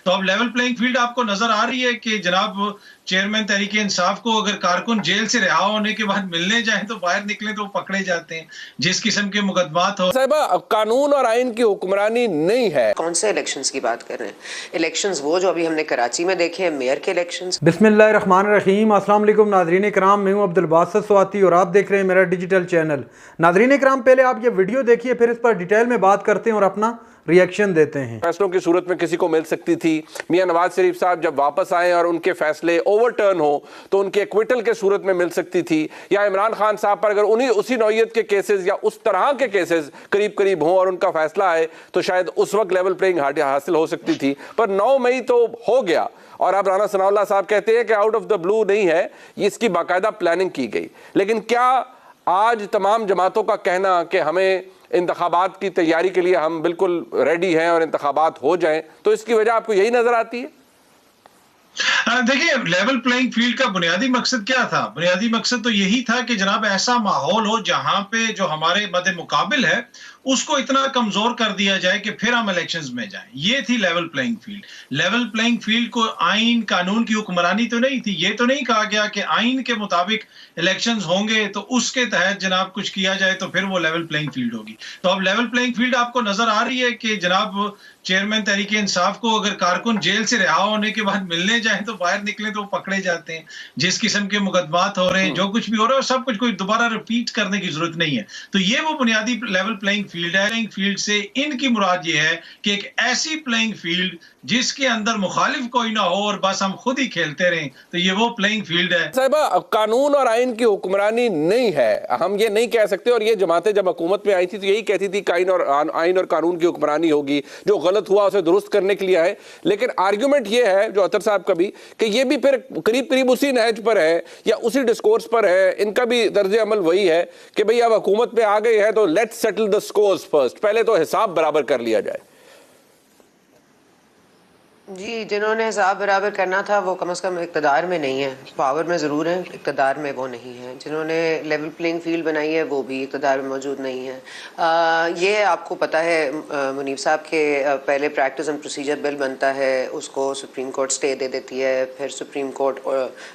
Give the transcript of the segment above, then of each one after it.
तो अब level playing field आपको नजर आ रही है कि जनाब चेयरमैन तहरीक इंसाफ को अगर कारकुन जेल से रिहा होने के बाद मिलने जाए तो बाहर निकले तो वो पकड़े जाते हैं, जिस किस्म के मुकदमात हो। साहिबा, कानून और आइन की हुक्मरानी नहीं है। कौन से इलेक्शंस की बात कर रहे हैं? इलेक्शंस वो जो अभी हमने कराची में देखे हैं, मेयर के इलेक्शंस। बिस्मिल्लाहिर्रहमानिर्रहीम, अस्सलाम वालेकुम नाज़रीन इकराम, मैं हूं अब्दुल बासित स्वाती और आप देख रहे हैं मेरा डिजिटल चैनल। नाज़रीन इकराम, पहले आप ये वीडियो देखिए, फिर इस पर डिटेल में बात करते हैं और अपना रिएक्शन देते हैं। फैसलों की सूरत में किसी को मिल सकती थी। मियां नवाज शरीफ साहब जब वापस आए और उनके फैसले ओवरटर्न हो तो उनके एक्विटल के सूरत में मिल सकती थी, या इमरान खान साहब पर अगर उन्हीं उसी नौइयत के केसेस या उस तरह के केसेस करीब करीब हों और उनका फैसला आए तो शायद उस वक्त लेवल प्लेइंग हासिल हो सकती थी। पर 9 मई तो हो गया और अब राना सनाउल्लाह साहब कहते हैं कि आउट ऑफ द ब्लू नहीं है, इसकी बाकायदा प्लानिंग की गई। लेकिन क्या आज तमाम जमातों का कहना कि हमें इंतखाबात की तैयारी के लिए हम बिल्कुल रेडी हैं और इंतखाबात हो जाएं, तो इसकी वजह आपको यही नजर आती है? देखिए, लेवल प्लेइंग फील्ड का बुनियादी मकसद क्या था? बुनियादी मकसद तो यही था कि जनाब ऐसा माहौल हो जहां पे जो हमारे मद मुकाबिल है उसको इतना कमजोर कर दिया जाए कि फिर हम इलेक्शंस में जाएं। ये थी level playing field. Level playing field को आइन कानून की हुक्मरानी तो नहीं थी। ये तो नहीं कहा गया कि आइन के मुताबिक इलेक्शंस होंगे तो उसके तहत जनाब कुछ किया जाए तो फिर वो लेवल प्लेइंग फील्ड होगी। तो अब लेवल प्लेइंग फील्ड आपको नजर आ रही है कि जनाब चेयरमैन तहरीक इंसाफ को अगर कारकुन जेल से रिहा होने के बाद मिलने जाए तो बाहर निकले तो वो पकड़े जाते हैं। जिस किस्म के मुकदमात हो रहे हैं, जो कुछ भी हो रहा है, सब कुछ कोई दोबारा रिपीट करने की जरूरत नहीं है। तो ये वो बुनियादी लेवल प्लेइंग फील्ड है। प्लेइंग फील्ड से इनकी मुराद ये है कि एक ऐसी प्लेइंग फील्ड जिसके अंदर मुखालिफ कोई ना हो और बस हम खुद ही खेलते रहें, तो ये वो प्लेइंग फील्ड है। साहिबा, कानून और आइन की हुक्मरानी नहीं है, हम ये नहीं कह सकते। और ये जमातें जब हुकूमत में आई थी तो यही कहती थी कि आइन और कानून की हुक्मरानी होगी, जो गलत हुआ उसे दुरुस्त करने के लिए है। लेकिन आर्ग्यूमेंट ये है जो अतर साहब का भी, कि ये भी फिर करीब करीब उसी नहज पर है या उसी डिस्कोर्स पर है। इनका भी तर्ज अमल वही है कि भाई अब हुकूमत पे आ गए हैं तो let's settle the scores first, पहले तो हिसाब बराबर कर लिया जाए। जी, जिन्होंने हिसाब बराबर करना था वो कम से कम इक़्तिदार में नहीं है, पावर में ज़रूर है, इक़्तिदार में वो नहीं है। जिन्होंने लेवल प्लेइंग फील्ड बनाई है वो भी इक़्तिदार में मौजूद नहीं है। ये आपको पता है, मुनीब साहब के पहले प्रैक्टिस एंड प्रोसीजर बिल बनता है, उसको सुप्रीम कोर्ट स्टे दे देती है, फिर supreme court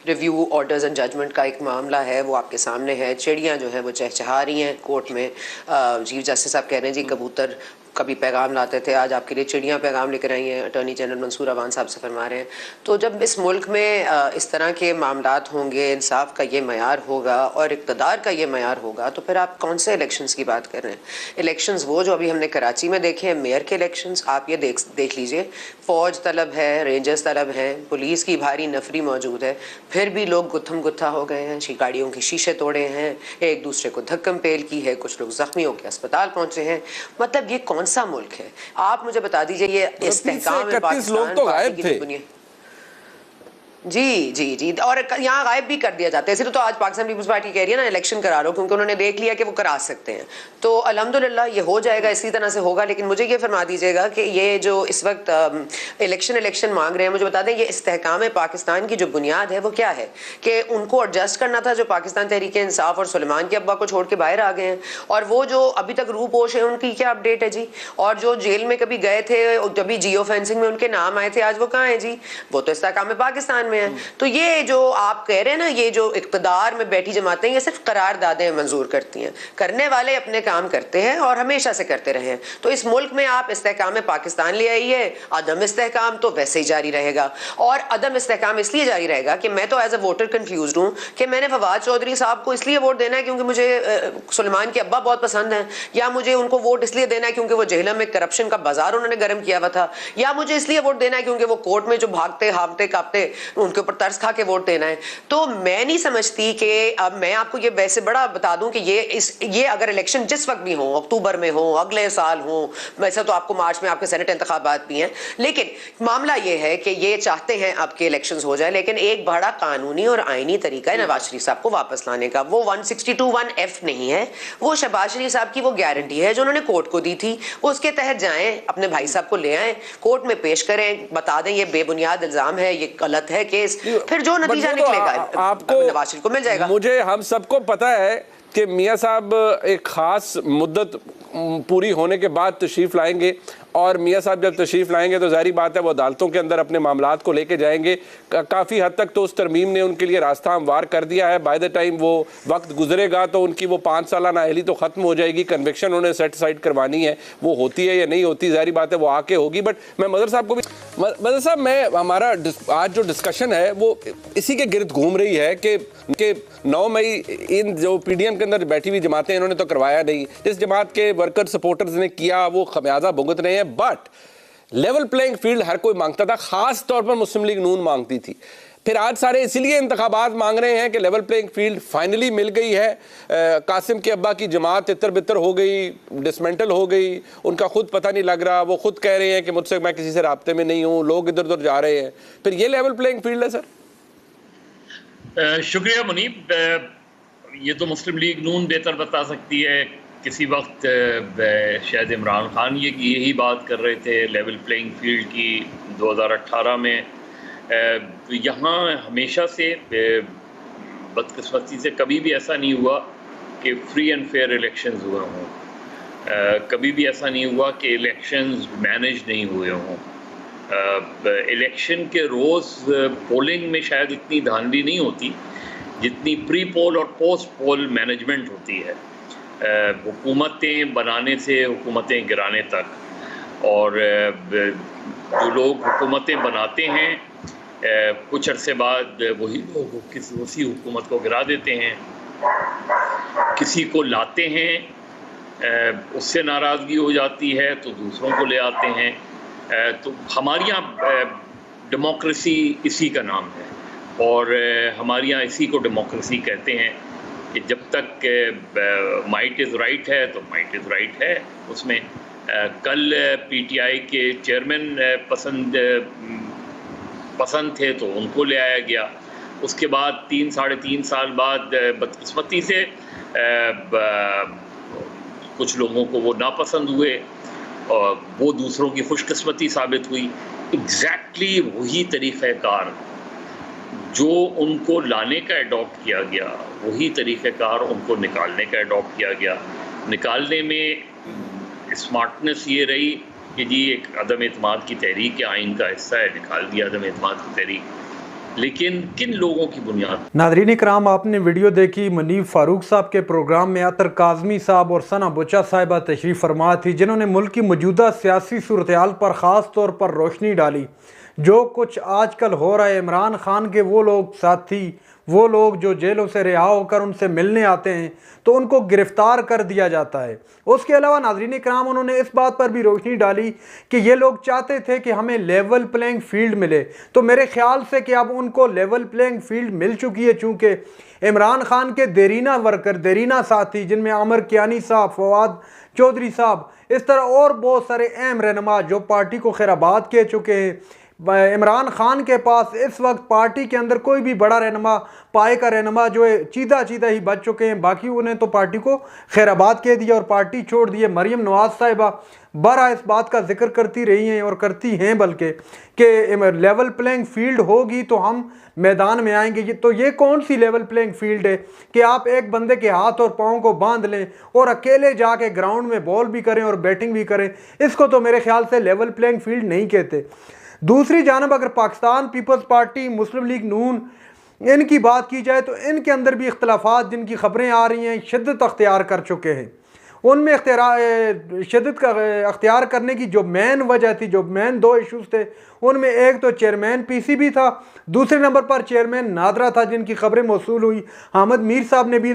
review orders and judgment का एक मामला है, वो आपके सामने है। चिड़ियाँ जो हैं वो चहचहा रही हैं कोर्ट में। चीफ जस्टिस साहब कह रहे हैं जी कबूतर कभी पैगाम लाते थे, आज आपके लिए चिड़ियाँ पैगाम लेकर आई हैं। अटॉर्नी जनरल मंसूर अवान साहब से फरमा रहे हैं। तो जब इस मुल्क में इस तरह के मामलात होंगे, इंसाफ का ये मयार होगा और इक़्तिदार का ये मयार होगा, तो फिर आप कौन से इलेक्शंस की बात कर रहे हैं? इलेक्शंस वो जो अभी हमने कराची में देखे हैं, मेयर के इलेक्शंस, आप ये देख लीजिए, फ़ौज तलब है, रेंजर्स तलब हैं, पुलिस की भारी नफरी मौजूद है, फिर भी लोग गुत्थम गुत्था हो गए हैं, गाड़ियों के शीशे तोड़े हैं, एक दूसरे को धक्कम पेल की है, कुछ लोग जख्मी होकर अस्पताल पहुँचे हैं। मतलब ये कौन सा मुल्क है? आप मुझे बता दीजिए, ये इस्तेहकाम में पाकिस्तान लोग तो गायब थे। जी जी जी, और यहाँ गायब भी कर दिया जाता है। सिर्फ तो आज पाकिस्तान पीपल्स पार्टी कह रही है ना इलेक्शन करा लो, क्योंकि उन्होंने देख लिया कि वो करा सकते हैं। तो अल्हम्दुलिल्लाह ये हो जाएगा, इसी तरह से होगा। लेकिन मुझे ये फरमा दीजिएगा कि ये जो इस वक्त इलेक्शन मांग रहे हैं, मुझे बता दें ये इस्तेहकाम पाकिस्तान की जो बुनियाद है वो क्या है? कि उनको एडजस्ट करना था जो पाकिस्तान तहरीक इंसाफ और सुलेमान के अब्बा को छोड़ के बाहर आ गए हैं, और वो जो अभी तक रूपोश है उनकी क्या अपडेट है जी? और जो जेल में कभी गए थे, कभी जियो फेंसिंग में उनके नाम आए थे, आज वो कहाँ है जी? वो तो इस्तेहकाम पाकिस्तान में है। तो ये जो आप कह रहे हैं ना, ये जो इक़्तिदार में बैठी जमातें, ये सिर्फ करारदादें मंजूर करती हैं, करने वाले अपने काम करते हैं और हमेशा से करते रहे हैं। तो इस मुल्क में आप इस्तेहकाम पाकिस्तान ले आई है, अदम इस्तेहकाम तो वैसे ही जारी रहेगा। और अदम इस्तेहकाम इसलिए जारी रहेगा कि मैं तो एज अ वोटर कंफ्यूज हूँ कि मैंने फवाद चौधरी साहब को इसलिए वोट देना है क्योंकि मुझे सुलेमान के अब्बा बहुत पसंद हैं, या मुझे उनको वोट इसलिए देना है क्योंकि वो जेहलम में करप्शन का बाजार उन्होंने गर्म किया हुआ था, या मुझे इसलिए वोट देना है क्योंकि वो कोर्ट में जो भागते हाँफते कांपते उनके ऊपर तरस खा के वोट देना है। तो मैं नहीं समझती कि अब मैं आपको ये वैसे बड़ा बता दूं कि ये अगर इलेक्शन जिस वक्त भी हो, अक्टूबर में हो, अगले साल हो, वैसे तो आपको मार्च में आपके सेनेट इंतखाबात भी हैं, लेकिन मामला ये है कि ये चाहते हैं आपके इलेक्शंस हो जाए, लेकिन एक बड़ा कानूनी और आईनी तरीका है नवाज शरीफ साहब को वापस लाने का। वो 162(1)(f नहीं है, वो शहबाज शरीफ साहब की वो गारंटी है जो उन्होंने कोर्ट को दी थी। उसके तहत जाएं, अपने भाई साहब को ले आए, कोर्ट में पेश करें, बता दें ये बेबुनियाद इल्जाम है, ये गलत है केस, फिर जो नतीजा निकलेगा आपको नवाज शरीफ को मिल जाएगा। मुझे हम सबको पता है कि मियां साहब एक खास मुद्दत पूरी होने के बाद तशरीफ़ लाएंगे और मियाँ साहब जब तशरीफ़ लाएंगे तो ज़ाहिर बात है वो अदालतों के अंदर अपने मामलात को लेके जाएंगे। काफ़ी हद तक तो उस तरमीम ने उनके लिए रास्ता हमवार कर दिया है। बाय द टाइम वो वक्त गुजरेगा तो उनकी वो 5 साल नाअहली तो ख़त्म हो जाएगी। कन्विक्शन उन्हें सेटिसाइड करवानी है, वो होती है या नहीं होती ज़ाहिर बात है वो आके होगी। बट मैं मदर साहब को भी, मदर साहब मैं हमारा आज जो डिस्कशन है वो इसी के गिर्द घूम रही है कि 9 मई इन जो PDM के अंदर बैठी हुई जमातें इन्होंने तो करवाया नहीं, जिस जमात के वर्कर सपोर्टर्स ने किया वो खमियाजा भुगत रहे हैं। बट लेवल प्लेइंग फील्ड हर कोई मांगता था, खास तौर पर मुस्लिम लीग नून मांगती थी। फिर आज सारे इसीलिए इंतखाबात मांग रहे हैं कि लेवल प्लेइंग फील्ड फाइनली मिल गई है। कासिम के अब्बा की जमात तितर बितर हो गई, डिसमेंटल हो गई, उनका खुद पता नहीं लग रहा। वो खुद कह रहे हैं कि मुझसे मैं किसी से राब्ते में नहीं हूँ, लोग इधर उधर जा रहे हैं। फिर ये लेवल प्लेइंग फील्ड है सर? शुक्रिया मुनीब। ये तो मुस्लिम लीग नून बेहतर बता सकती है। किसी वक्त शायद इमरान खान यही बात कर रहे थे लेवल प्लेइंग फील्ड की 2018 में। यहाँ हमेशा से बदकिस्मती से कभी भी ऐसा नहीं हुआ कि फ्री एंड फेयर इलेक्शंस हुए हों। कभी भी ऐसा नहीं हुआ कि इलेक्शंस मैनेज नहीं हुए हों। इलेक्शन के रोज़ पोलिंग में शायद इतनी धांधली नहीं होती जितनी प्री पोल और पोस्ट पोल मैनेजमेंट होती है, हुकूमतें बनाने से हुकूमतें गिराने तक। और जो लोग हुकूमतें बनाते हैं कुछ अरसे बाद वही लोग उसी हुकूमत को गिरा देते हैं। किसी को लाते हैं, उससे नाराज़गी हो जाती है तो दूसरों को ले आते हैं। तो हमारे यहाँ डेमोक्रेसी इसी का नाम है और हमारे यहाँ इसी को डेमोक्रेसी कहते हैं कि जब तक माइट इज़ राइट है तो माइट इज़ राइट है। उसमें कल PTI के चेयरमैन पसंद थे तो उनको ले आया गया। उसके बाद 3-3.5 साल बाद बदकिस्मती से कुछ लोगों को वो नापसंद हुए और वो दूसरों की खुशकिस्मती साबित हुई। एग्जैक्टली वही तरीक़ाकार जो उनको लाने का अडॉप्ट किया गया, वही तरीक़ाकार उनको निकालने का अडॉप्ट किया गया। निकालने में स्मार्टनेस ये रही कि जी एक अदम एतमाद की तहरीक के आइन का हिस्सा है, निकाल दिया अदम एतमाद की तहरीक। लेकिन किन लोगों की बुनियाद? नादरीन इकराम, आपने वीडियो देखी मुनीब फारूक साहब के प्रोग्राम में अतर काज़मी साहब और सना बुचा साहिबा तशरीफ़ फरमा थी, जिन्होंने मुल्क की मौजूदा सियासी सूरत हाल पर ख़ास तौर पर रोशनी डाली। जो कुछ आजकल हो रहा है, इमरान खान के वो लोग साथी, वो लोग जो जेलों से रिहा होकर उनसे मिलने आते हैं तो उनको गिरफ्तार कर दिया जाता है। उसके अलावा नाज़रीन इकराम, उन्होंने इस बात पर भी रोशनी डाली कि ये लोग चाहते थे कि हमें लेवल प्लेइंग फील्ड मिले। तो मेरे ख्याल से कि अब उनको लेवल प्लेइंग फील्ड मिल चुकी है, चूँकि इमरान खान के देरीना वर्कर, देरीना साथी, जिनमें अमर कियानी साहब, फवाद चौधरी साहब, इस तरह और बहुत सारे अहम रहनुमा जो पार्टी को खैराबाद कह चुके हैं। इमरान खान के पास इस वक्त पार्टी के अंदर कोई भी बड़ा रहनुमा, पाए का रहनुमा जो है चीदा ही बच चुके हैं। बाकी उन्हें तो पार्टी को खैराबाद कह दिया और पार्टी छोड़ दी है। मरियम नवाज साहिबा बरा इस बात का जिक्र करती रही हैं और करती हैं बल्कि कि लेवल प्लेइंग फील्ड होगी तो हम मैदान में आएंगे। तो ये कौन सी लेवल प्लेइंग फील्ड है कि आप एक बंदे के हाथ और पाँव को बांध लें और अकेले जाके ग्राउंड में बॉल भी करें और बैटिंग भी करें? इसको तो मेरे ख्याल से लेवल प्लेइंग फील्ड नहीं कहते। दूसरी जानब अगर पाकिस्तान पीपल्स पार्टी, मुस्लिम लीग नून, इनकी बात की जाए तो इनके अंदर भी इख्तलाफात जिनकी खबरें आ रही हैं शिद्दत अख्तियार कर चुके हैं। उनमें शिद्दत का अख्तियार करने की जो मेन वजह थी, जो मेन 2 इशूज़ थे, उनमें एक तो चेयरमैन PCB था, दूसरे नंबर पर चेयरमैन नादरा था, जिनकी खबरें मौसूल हुई। हामिद मीर साहब ने भी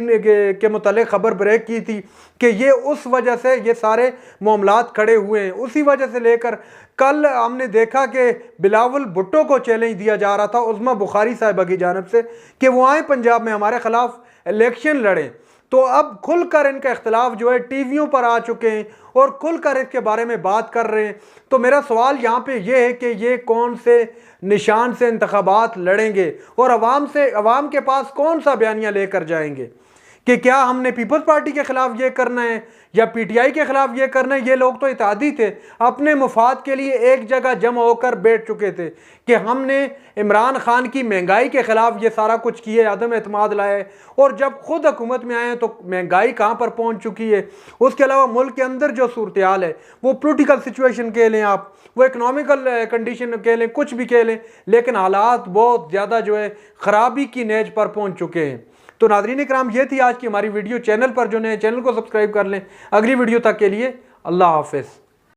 के मुतालिक खबर ब्रेक की थी कि ये उस वजह से ये सारे मामलात खड़े हुए हैं। उसी वजह से लेकर कल हमने देखा कि बिलावल भुट्टो को चैलेंज दिया जा रहा था उज़्मा बुखारी साहिबा की जानिब से कि वो आए पंजाब में हमारे ख़िलाफ़ इलेक्शन लड़ें। तो अब खुलकर इनका इख्तिलाफ जो है टीवियों पर आ चुके हैं और खुलकर इसके बारे में बात कर रहे हैं। तो मेरा सवाल यहाँ पे ये है कि ये कौन से निशान से इंतखाबात लड़ेंगे और अवाम के पास कौन सा बयानिया लेकर जाएंगे? कि क्या हमने पीपल्स पार्टी के खिलाफ ये करना है या पीटीआई के खिलाफ ये करना है। ये लोग तो इत्तेहादी थे, अपने मुफाद के लिए एक जगह जमा होकर बैठ चुके थे कि हमने इमरान खान की महंगाई के खिलाफ ये सारा कुछ किए, आदम एतमाद लाए, और जब खुद हुकूमत में आए तो महंगाई कहाँ पर पहुँच चुकी है। उसके अलावा मुल्क के अंदर जो सूरत हाल है, वो पोलिटिकल सिचुएशन कह लें आप, वो इकनॉमिकल कंडीशन कह लें, कुछ भी कह लें, लेकिन हालात बहुत ज़्यादा जो है ख़राबी की नेज पर पहुँच चुके हैं। तो नाज़रीन इकराम, ये थी आज की हमारी वीडियो। चैनल पर जो नए चैनल को सब्सक्राइब कर लें। अगली वीडियो तक के लिए अल्लाह हाफ़िज़।